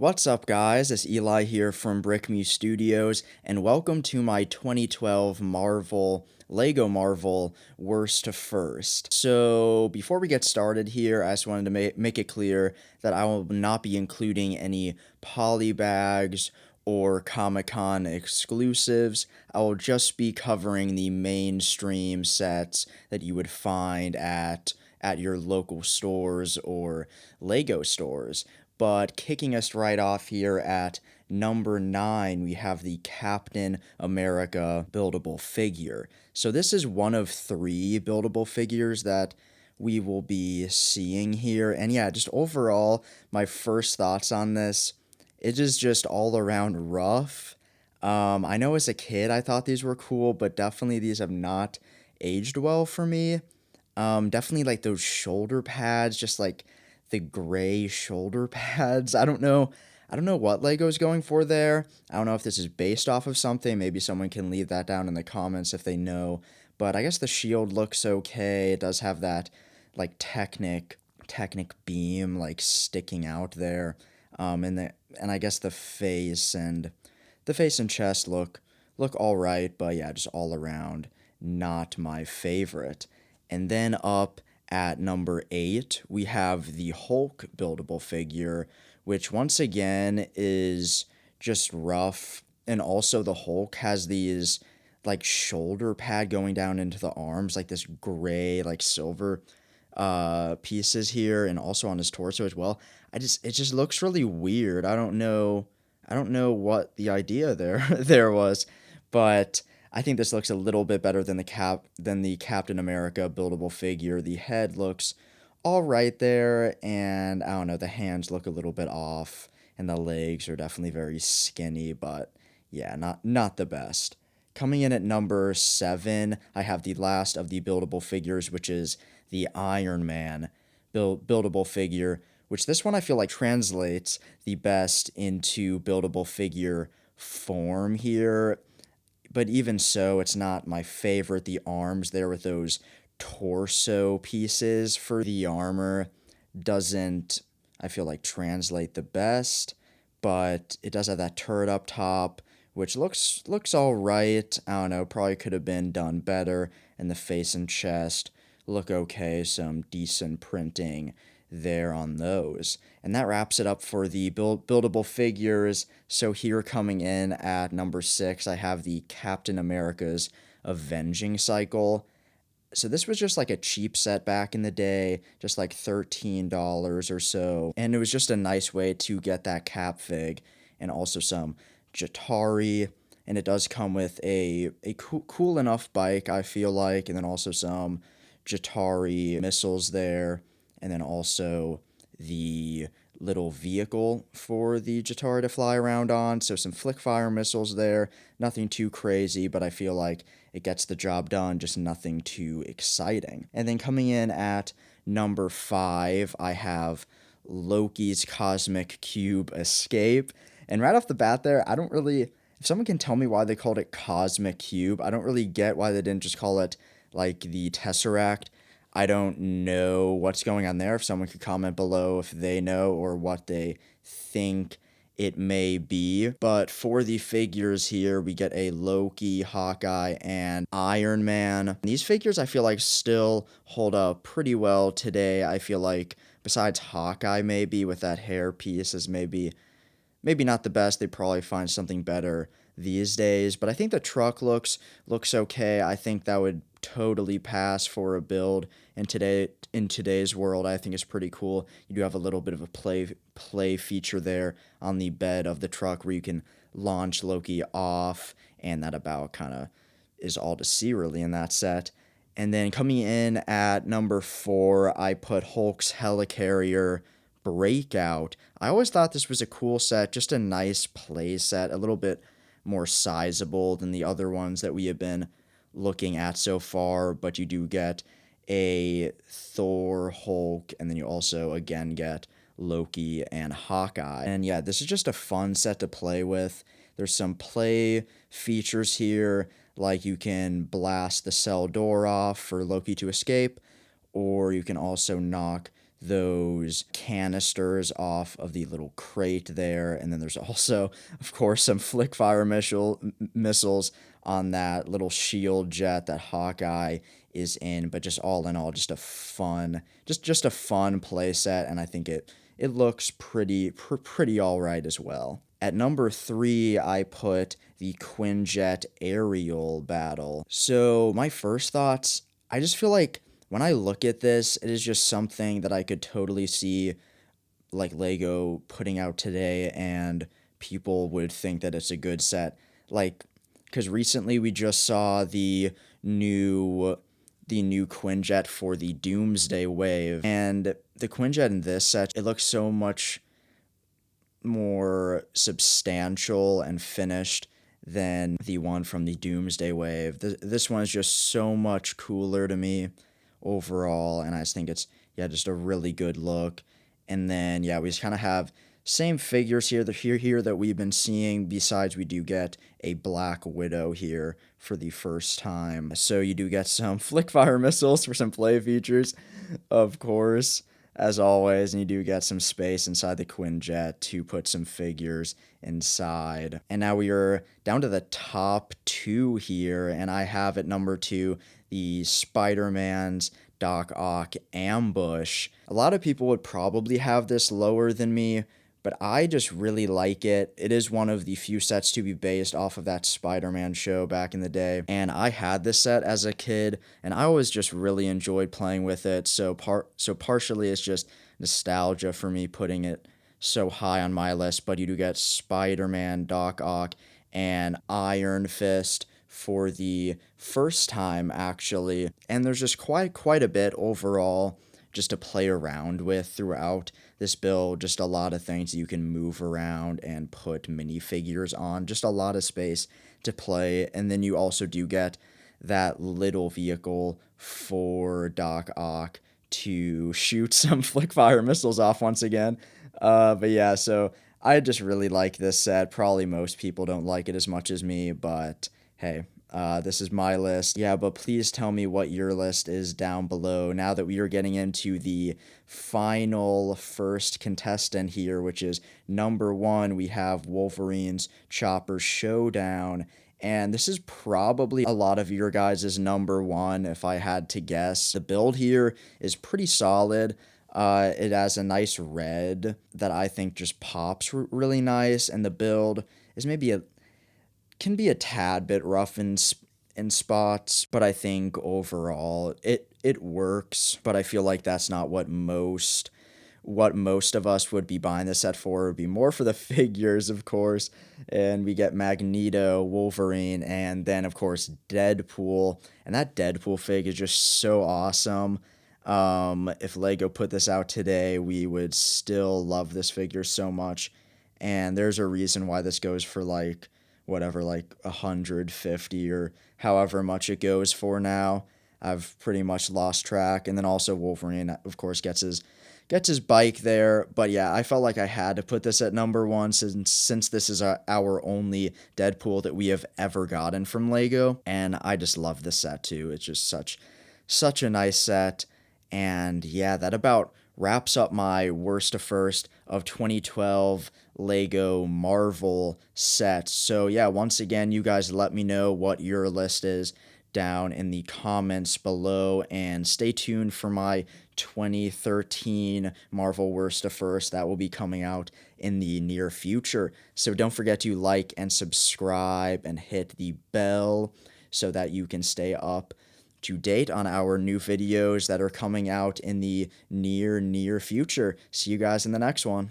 What's up, guys? It's Eli here from Brickmu Studios, and welcome to my 2012 Lego Marvel Worst to First. So, before we get started here, I just wanted to make it clear that I will not be including any polybags or Comic-Con exclusives. I will just be covering the mainstream sets that you would find at your local stores or Lego stores. But kicking us right off here at number 9, we have the Captain America buildable figure. So this is one of 3 buildable figures that we will be seeing here. And yeah, just overall, my first thoughts on this, it is just all around rough. I know as a kid I thought these were cool, but definitely these have not aged well for me. Definitely like those shoulder pads, just like the gray shoulder pads. I don't know what Lego's going for there. I don't know if this is based off of something. Maybe someone can leave that down in the comments if they know. But I guess the shield looks okay. It does have that like technic beam like sticking out there. And I guess the face and chest look all right, but yeah, just all around not my favorite. And then up at number 8, we have the Hulk buildable figure, which once again is just rough. And also, the Hulk has these like shoulder pad going down into the arms, like this gray, like silver pieces here, and also on his torso as well. It just looks really weird. I don't know what the idea there there was, but I think this looks a little bit better than the Captain America buildable figure. The head looks all right there, and I don't know, the hands look a little bit off, and the legs are definitely very skinny, but yeah, not the best. Coming in at number 7, I have the last of the buildable figures, which is the Iron Man buildable figure, which this one I feel like translates the best into buildable figure form here. But even so, it's not my favorite. The arms there with those torso pieces for the armor doesn't, I feel like, translate the best, but it does have that turret up top, which looks all right. I don't know, probably could have been done better. And the face and chest look okay, some decent printing there on those. And that wraps it up for the buildable figures. So here coming in at number 6, I have the Captain America's Avenging Cycle. So this was just like a cheap set back in the day, just like $13 or so. And it was just a nice way to get that cap fig and also some Jatari. And it does come with a cool enough bike, I feel like, and then also some Jatari missiles there, and then also the little vehicle for the Jatari to fly around on. So some flick fire missiles there. Nothing too crazy, but I feel like it gets the job done, just nothing too exciting. And then coming in at number 5, I have Loki's Cosmic Cube Escape. And right off the bat there, I don't really, if someone can tell me why they called it Cosmic Cube, I don't really get why they didn't just call it like the Tesseract. I don't know what's going on there. If someone could comment below if they know or what they think it may be. But for the figures here, we get a Loki, Hawkeye, and Iron Man. These figures I feel like still hold up pretty well today. I feel like besides Hawkeye maybe with that hair piece is maybe not the best. They probably find something better these days, but I think the truck looks okay. I think that would totally pass for a build in today's world. I think it's pretty cool. You do have a little bit of a play feature there on the bed of the truck where you can launch Loki off, and that about kind of is all to see really in that set. And then coming in at number 4, I put Hulk's Helicarrier Breakout. I always thought this was a cool set, just a nice play set, a little bit more sizable than the other ones that we have been looking at so far, but you do get a Thor, Hulk, and then you also again get Loki and Hawkeye. And yeah, this is just a fun set to play with. There's some play features here, like you can blast the cell door off for Loki to escape, or you can also knock those canisters off of the little crate there. And then there's also, of course, some flick fire missiles on that little shield jet that Hawkeye is in. But just all in all, just a fun, just a fun playset, and I think it looks pretty all right as well. At number 3, I put the Quinjet aerial battle. So my first thoughts, I just feel like when I look at this, it is just something that I could totally see like Lego putting out today, and people would think that it's a good set. Like, because recently we just saw the new Quinjet for the Doomsday Wave, and the Quinjet in this set, it looks so much more substantial and finished than the one from the Doomsday Wave. This one is just so much cooler to me overall, and I just think it's, yeah, just a really good look. And then, yeah, we just kind of have same figures here that we've been seeing, besides we do get a Black Widow here for the first time. So you do get some flick fire missiles for some play features, of course, as always, and you do get some space inside the Quinjet to put some figures inside. And now we are down to the top 2 here, and I have at number 2 the Spider-Man's Doc Ock ambush. A lot of people would probably have this lower than me, but I just really like it. It is one of the few sets to be based off of that Spider-Man show back in the day, and I had this set as a kid, and I always just really enjoyed playing with it, so partially it's just nostalgia for me putting it so high on my list. But you do get Spider-Man, Doc Ock, and Iron Fist for the first time, actually, and there's just quite a bit overall just to play around with throughout this build. Just a lot of things you can move around and put minifigures on, just a lot of space to play. And then you also do get that little vehicle for Doc Ock to shoot some flick fire missiles off once again. But yeah, so I just really like this set. Probably most people don't like it as much as me, but hey, this is my list. Yeah, but please tell me what your list is down below now that we are getting into the final first contestant here, which is number 1. We have Wolverine's Chopper Showdown. And this is probably a lot of your guys' number 1, if I had to guess. The build here is pretty solid. It has a nice red that I think just pops really nice, and the build is can be a tad bit rough in spots, but I think overall it works. But I feel like that's not what most of us would be buying this set for. It would be more for the figures, of course. And we get Magneto, Wolverine, and then of course Deadpool. And that Deadpool fig is just so awesome. If Lego put this out today, we would still love this figure so much. And there's a reason why this goes for like whatever, like 150 or however much it goes for now. I've pretty much lost track. And then also Wolverine, of course, gets his bike there. But yeah, I felt like I had to put this at number 1 since this is our only Deadpool that we have ever gotten from Lego. And I just love this set too. It's just such a nice set. And yeah, that about wraps up my worst to first of 2012 Lego Marvel sets. So yeah, once again, you guys let me know what your list is down in the comments below, and stay tuned for my 2013 Marvel worst to first. That will be coming out in the near future. So don't forget to like and subscribe and hit the bell so that you can stay up to date on our new videos that are coming out in the near future. See you guys in the next one.